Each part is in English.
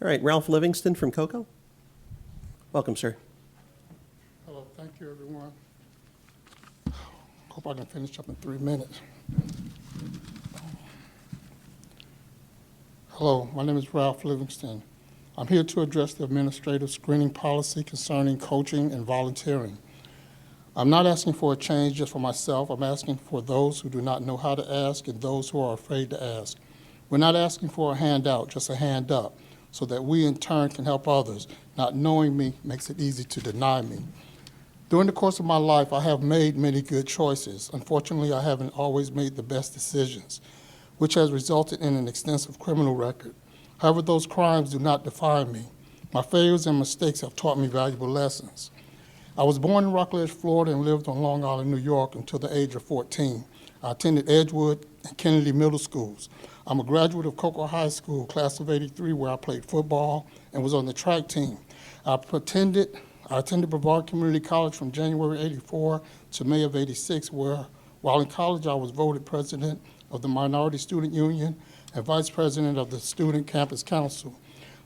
All right, Ralph Livingston from Cocoa. Welcome, sir. Hello, thank you, everyone. Hope I can finish up in 3 minutes. Hello, my name is Ralph Livingston. I'm here to address the administrative screening policy concerning coaching and volunteering. I'm not asking for a change just for myself. I'm asking for those who do not know how to ask and those who are afraid to ask. We're not asking for a handout, just a hand up, so that we in turn can help others. Not knowing me makes it easy to deny me. During the course of my life, I have made many good choices. Unfortunately, I haven't always made the best decisions, which has resulted in an extensive criminal record. However, those crimes do not define me. My failures and mistakes have taught me valuable lessons. I was born in Rockledge, Florida, and lived on Long Island, New York until the age of 14. I attended Edgewood and Kennedy Middle Schools. I'm a graduate of Cocoa High School, class of '83, where I played football and was on the track team. I attended Brevard Community College from January '84 to May of '86, where, while in college, I was voted president of the Minority Student Union and vice president of the Student Campus Council.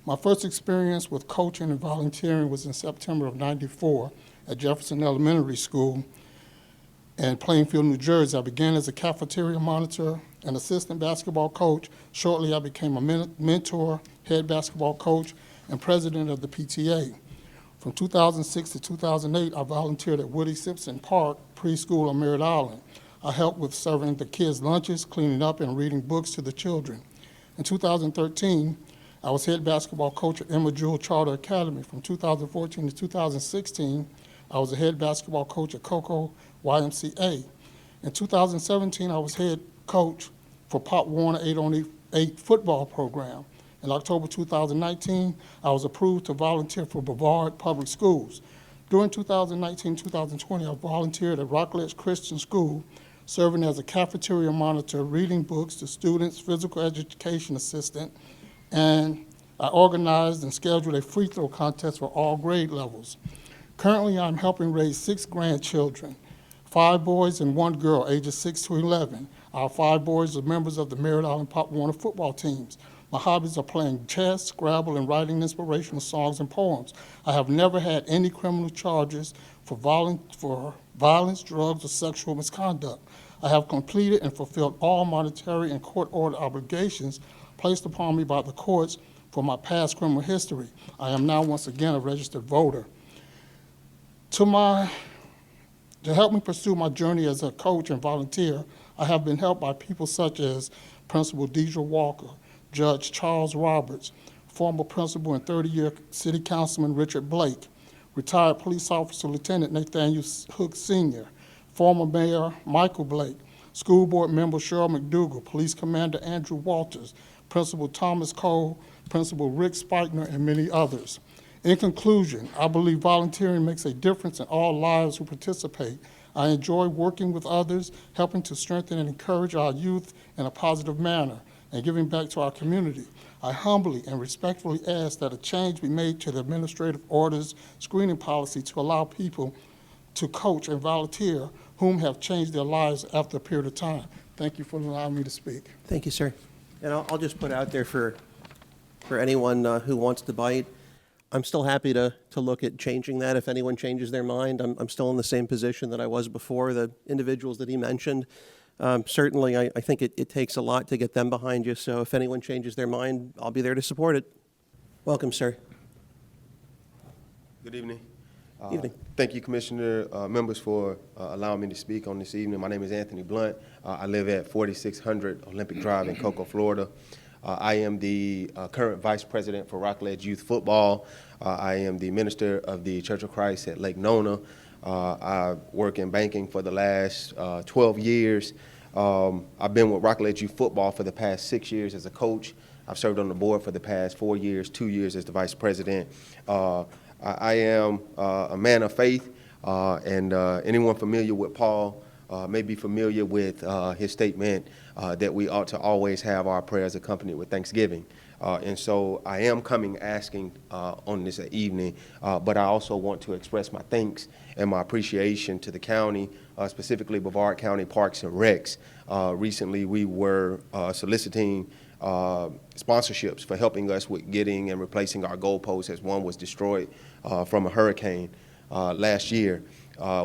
My first experience with coaching and volunteering was in September of '94 at Jefferson Elementary School in Plainfield, New Jersey. I began as a cafeteria monitor and assistant basketball coach. Shortly, I became a mentor, head basketball coach, and president of the PTA. From 2006 to 2008, I volunteered at Woody Simpson Park Preschool on Merritt Island. I helped with serving the kids' lunches, cleaning up, and reading books to the children. In 2013, I was head basketball coach at Emma Jewell Charter Academy. From 2014 to 2016, I was a head basketball coach at Cocoa YMCA. In 2017, I was head coach for Pop Warner 8-on-8 football program. In October 2019, I was approved to volunteer for Brevard Public Schools. During 2019-2020, I volunteered at Rockledge Christian School, serving as a cafeteria monitor, reading books to students, physical education assistant, and I organized and scheduled a free throw contest for all grade levels. Currently, I'm helping raise 6 grandchildren, 5 boys and 1 girl, ages 6 to 11. Our 5 boys are members of the Merritt Island Pop Warner football teams. My hobbies are playing chess, Scrabble, and writing inspirational songs and poems. I have never had any criminal charges for violence, drugs, or sexual misconduct. I have completed and fulfilled all monetary and court order obligations placed upon me by the courts for my past criminal history. I am now once again a registered voter. To help me pursue my journey as a coach and volunteer, I have been helped by people such as Principal Deidre Walker, Judge Charles Roberts, former principal and 30-year city councilman Richard Blake, retired police officer Lieutenant Nathaniel Hook Sr., former mayor Michael Blake, school board member Cheryl McDougall, police commander Andrew Walters, Principal Thomas Cole, Principal Rick Spikener, and many others. In conclusion, I believe volunteering makes a difference in all lives who participate. I enjoy working with others, helping to strengthen and encourage our youth in a positive manner, and giving back to our community. I humbly and respectfully ask that a change be made to the administrative orders screening policy to allow people to coach and volunteer whom have changed their lives after a period of time. Thank you for allowing me to speak. Thank you, sir. And I'll just put out there for anyone who wants to bite, I'm still happy to look at changing that if anyone changes their mind. I'm still in the same position that I was before, the individuals that he mentioned. Certainly, I think it takes a lot to get them behind you, so if anyone changes their mind, I'll be there to support it. Welcome, sir. Good evening. Evening. Thank you, Commissioner, members, for allowing me to speak on this evening. My name is Anthony Blunt. I live at 4600 Olympic Drive in Cocoa, Florida. I am the current Vice President for Rockledge Youth Football. I am the Minister of the Church of Christ at Lake Nona. I work in banking for the last 12 years. I've been with Rockledge Youth Football for the past 6 years as a coach. I've served on the board for the past 4 years, 2 years as the Vice President. I am a man of faith, and anyone familiar with Paul may be familiar with his statement that we ought to always have our prayers accompanied with thanksgiving. And so I am coming asking on this evening, but I also want to express my thanks and my appreciation to the county, specifically Brevard County Parks and Recs. Recently we were soliciting sponsorships for helping us with getting and replacing our goalposts, as one was destroyed from a hurricane last year.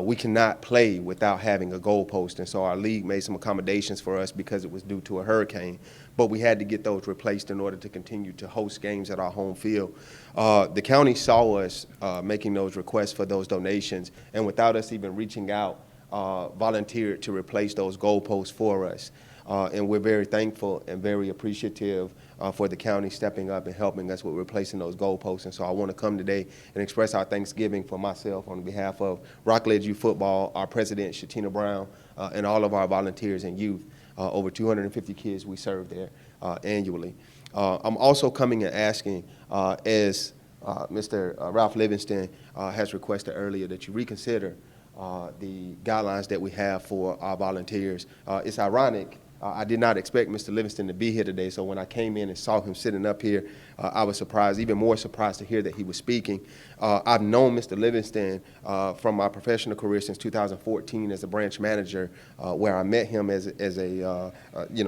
We cannot play without having a goalpost, and so our league made some accommodations for us because it was due to a hurricane. But we had to get those replaced in order to continue to host games at our home field. The county saw us making those requests for those donations, and without us even reaching out, volunteered to replace those goalposts for us. And we're very thankful and very appreciative for the county stepping up and helping us with replacing those goalposts. And so I want to come today and express our thanksgiving for myself on behalf of Rockledge Youth Football, our president, Shatina Brown, and all of our volunteers and youth. Over 250 kids we serve there annually. I'm also coming and asking, as Mr. Ralph Livingston has requested earlier, that you reconsider the guidelines that we have for our volunteers. It's ironic. I did not expect Mr. Livingston to be here today, so when I came in and saw him sitting up here, I was surprised, even more surprised to hear that he was speaking. I've known Mr. Livingston from my professional career since 2014 as a branch manager, where I met him as a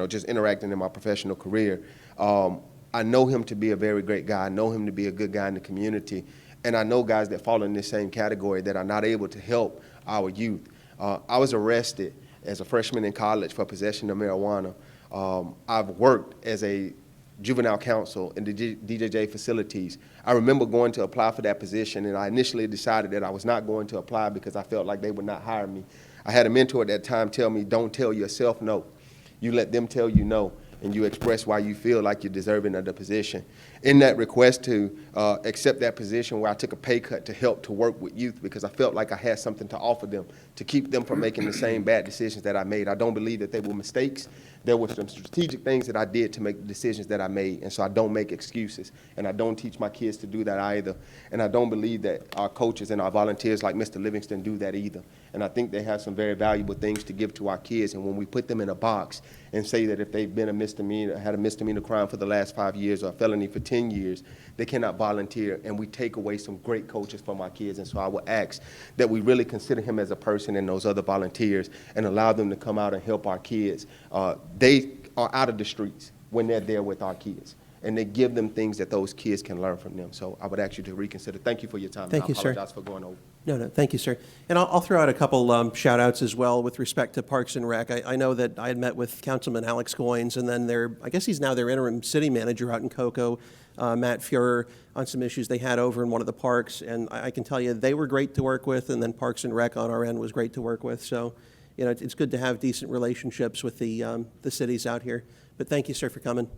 just interacting in my professional career. I know him to be a very great guy. I know him to be a good guy in the community. And I know guys that fall in this same category that are not able to help our youth. I was arrested as a freshman in college for possession of marijuana. I've worked as a juvenile counsel in the DJJ facilities. I remember going to apply for that position, and I initially decided that I was not going to apply because I felt like they would not hire me. I had a mentor at that time tell me, don't tell yourself no. You let them tell you no, and you express why you feel like you're deserving of the position. In that request to accept that position, where I took a pay cut to help to work with youth because I felt like I had something to offer them to keep them from making the same bad decisions that I made. I don't believe that they were mistakes. There were some strategic things that I did to make the decisions that I made, and so I don't make excuses, and I don't teach my kids to do that either. And I don't believe that our coaches and our volunteers like Mr. Livingston do that either. And I think they have some very valuable things to give to our kids, and when we put them in a box and say that if they've been had a misdemeanor crime for the last 5 years or a felony for 10 years, they cannot volunteer, and we take away some great coaches from our kids. And so I would ask that we really consider him as a person and those other volunteers and allow them to come out and help our kids. They are out of the streets when they're there with our kids, and they give them things that those kids can learn from them. So I would ask you to reconsider. Thank you for your time. Thank you, sir. I apologize for going over. No, thank you, sir. And I'll throw out a couple shout outs as well with respect to Parks and Rec. I know that I had met with Councilman Alex Goins, and then I guess he's now their interim city manager out in Cocoa, Matt Fuhrer, on some issues they had over in one of the parks. And I can tell you they were great to work with, and then Parks and Rec on our end was great to work with. So, it's good to have decent relationships with the cities out here. But thank you, sir, for coming.